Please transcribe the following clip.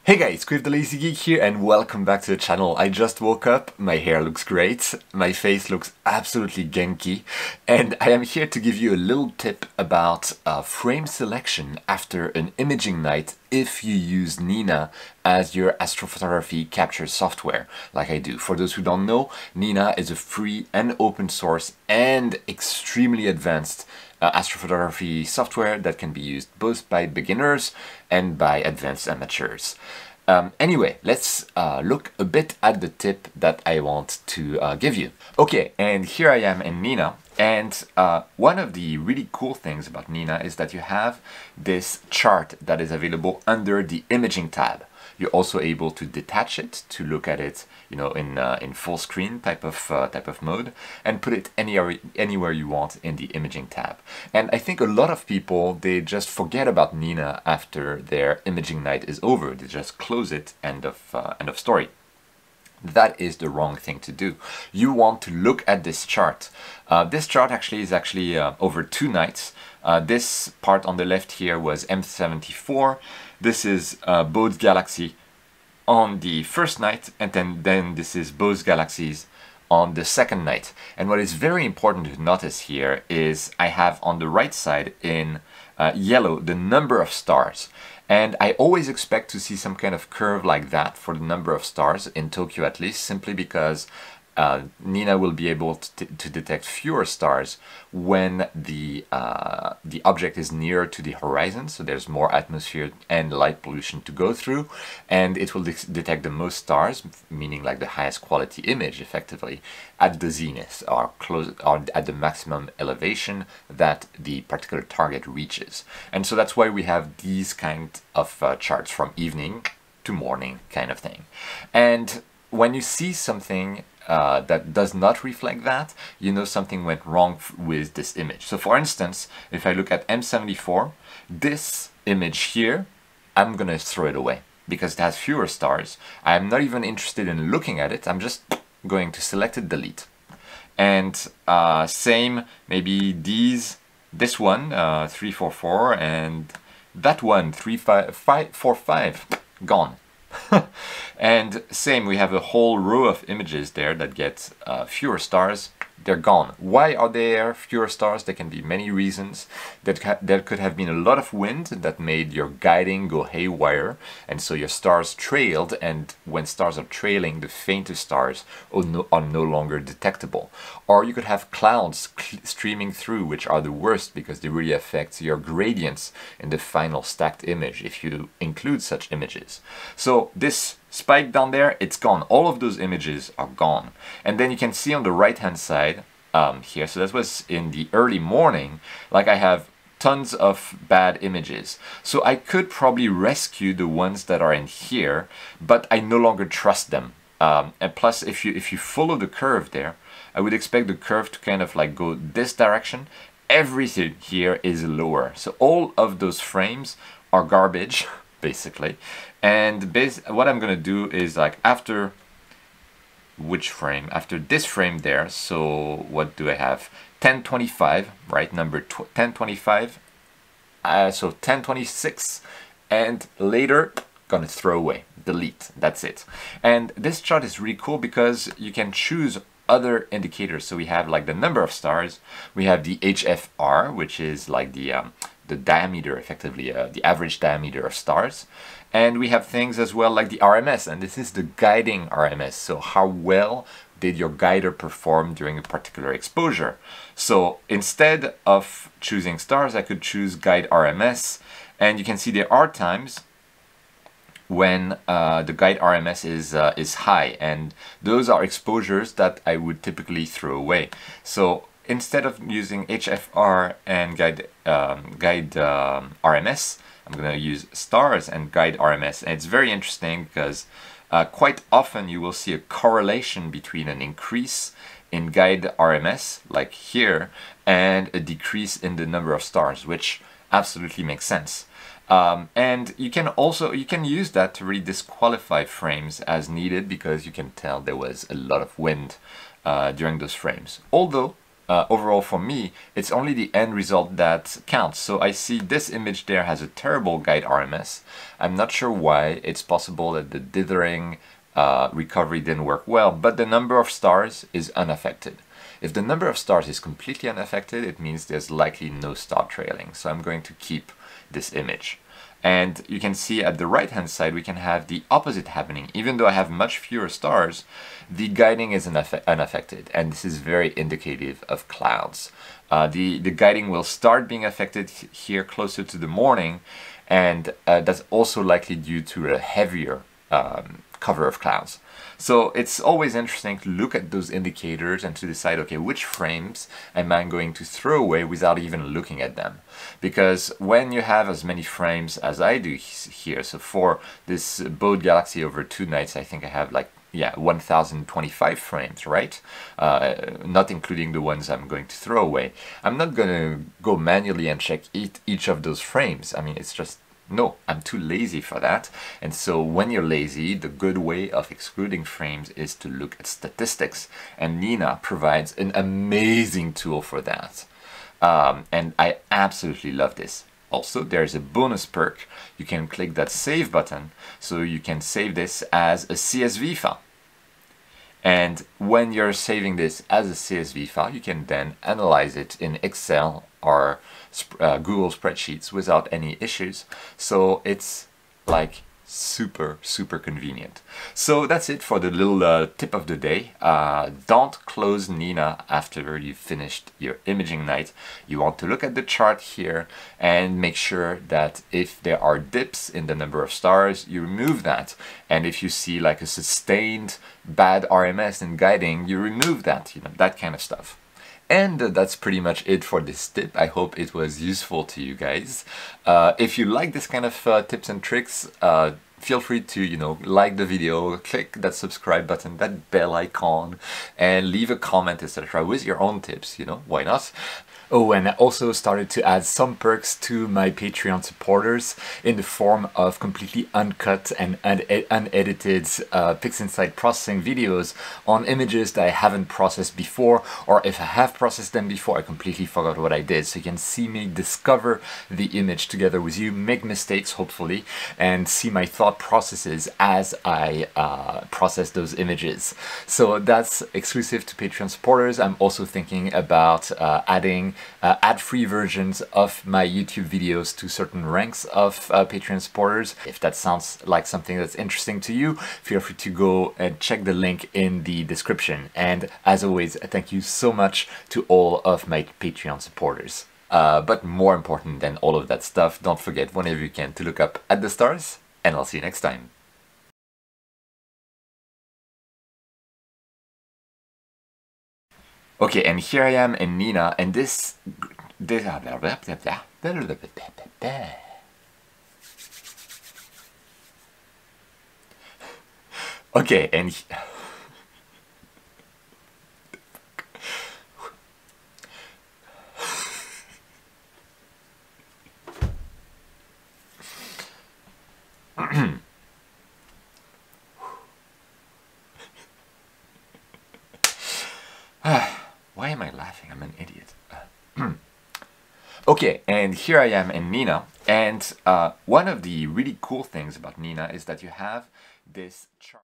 Hey guys, Quiff the Lazy Geek here and welcome back to the channel. I just woke up, my hair looks great, my face looks absolutely Genki, and I am here to give you a little tip about frame selection after an imaging night if you use Nina as your astrophotography capture software, like I do. For those who don't know, Nina is a free and open source and extremely advanced astrophotography software that can be used both by beginners and by advanced amateurs. Anyway, let's look a bit at the tip that I want to give you. Okay, and here I am in Nina, and one of the really cool things about Nina is that you have this chart that is available under the imaging tab. You're also able to detach it, to look at it, you know, in full screen type of mode, and put it anywhere you want in the imaging tab. And I think a lot of people, they just forget about Nina after their imaging night is over. They just close it, end of story. That is the wrong thing to do. You want to look at this chart. This chart is over 2 nights. This part on the left here was M74. This is Bode's Galaxy on the first night, and then this is Bode's Galaxies on the second night. And what is very important to notice here is I have on the right side in yellow the number of stars. And I always expect to see some kind of curve like that for the number of stars, in Tokyo at least, simply because Nina will be able to detect fewer stars when the object is nearer to the horizon, so there's more atmosphere and light pollution to go through, and it will detect the most stars, meaning like the highest quality image, effectively, at the zenith, or at the maximum elevation that the particular target reaches. And so that's why we have these kind of charts from evening to morning kind of thing. And when you see something that does not reflect that, you know something went wrong with this image. So for instance, if I look at M74, this image here, I'm gonna throw it away because it has fewer stars. I'm not even interested in looking at it. I'm just going to select it, delete. And same, maybe this one, 344, and that one, 3545, gone. And same, we have a whole row of images there that get fewer stars. They're gone. Why are there fewer stars? There can be many reasons. There could have been a lot of wind that made your guiding go haywire, and so your stars trailed, and when stars are trailing, the faintest stars are no longer detectable. Or you could have clouds streaming through, which are the worst because they really affect your gradients in the final stacked image if you include such images. So this spike down there, it's gone. All of those images are gone. And then you can see on the right hand side here, so that was in the early morning, like I have tons of bad images. So I could probably rescue the ones that are in here, but I no longer trust them. And plus, if you follow the curve there, I would expect the curve to kind of like go this direction. Everything here is lower. So all of those frames are garbage, basically. And what I'm gonna do is, like, after which frame? After this frame there, so what do I have? 1025, right? Number 1025. So 1026, and later gonna throw away, delete. That's it. And this chart is really cool because you can choose other indicators. So we have like the number of stars. We have the HFR, which is like the diameter, effectively, the average diameter of stars. And we have things as well like the RMS, and this is the guiding RMS. So how well did your guider perform during a particular exposure? So instead of choosing stars, I could choose guide RMS, and you can see there are times when the guide RMS is high, and those are exposures that I would typically throw away. So instead of using HFR and guide RMS, I'm going to use stars and guide RMS. And it's very interesting because quite often you will see a correlation between an increase in guide RMS, like here, and a decrease in the number of stars, which absolutely makes sense. And you can use that to really disqualify frames as needed, because you can tell there was a lot of wind during those frames. Although overall for me, it's only the end result that counts. So I see this image there has a terrible guide RMS. I'm not sure why. It's possible that the dithering recovery didn't work well, but the number of stars is unaffected. If the number of stars is completely unaffected, it means there's likely no star trailing. So I'm going to keep this image. And you can see at the right hand side we can have the opposite happening. Even though I have much fewer stars, the guiding is unaffected, and this is very indicative of clouds. The guiding will start being affected here closer to the morning, and that's also likely due to a heavier cover of clouds. So it's always interesting to look at those indicators and to decide, okay, which frames am I going to throw away without even looking at them? Because when you have as many frames as I do here, so for this Bode Galaxy over 2 nights, I think I have like, yeah, 1025 frames, right? Not including the ones I'm going to throw away. I'm not going to go manually and check each of those frames. I mean, it's just, no, I'm too lazy for that. And so when you're lazy, the good way of excluding frames is to look at statistics. And Nina provides an amazing tool for that. And I absolutely love this. Also, there's a bonus perk. You can click that save button, so you can save this as a CSV file. And when you're saving this as a CSV file, you can then analyze it in Excel or Google spreadsheets without any issues. So it's like super convenient. So that's it for the little tip of the day. Don't close Nina after you've finished your imaging night. You want to look at the chart here and make sure that if there are dips in the number of stars, you remove that. And if you see like a sustained bad RMS and guiding, you remove that, you know, that kind of stuff. And that's pretty much it for this tip. I hope it was useful to you guys. If you like this kind of tips and tricks, feel free to, you know, like the video, click that subscribe button, that bell icon, and leave a comment, etc. with your own tips, you know, why not? Oh, and I also started to add some perks to my Patreon supporters in the form of completely uncut and unedited PixInsight processing videos on images that I haven't processed before, or if I have processed them before, I completely forgot what I did. So you can see me discover the image together with you, make mistakes hopefully, and see my thought processes as I process those images. So that's exclusive to Patreon supporters. I'm also thinking about adding ad-free versions of my YouTube videos to certain ranks of Patreon supporters. If that sounds like something that's interesting to you, feel free to go and check the link in the description. And as always, thank you so much to all of my Patreon supporters. But more important than all of that stuff, don't forget whenever you can to look up at the stars, and I'll see you next time. Okay, and here I am in Nina, and this okay, and why am I laughing? I'm an idiot. Okay, and here I am in Nina, and one of the really cool things about Nina is that you have this chart.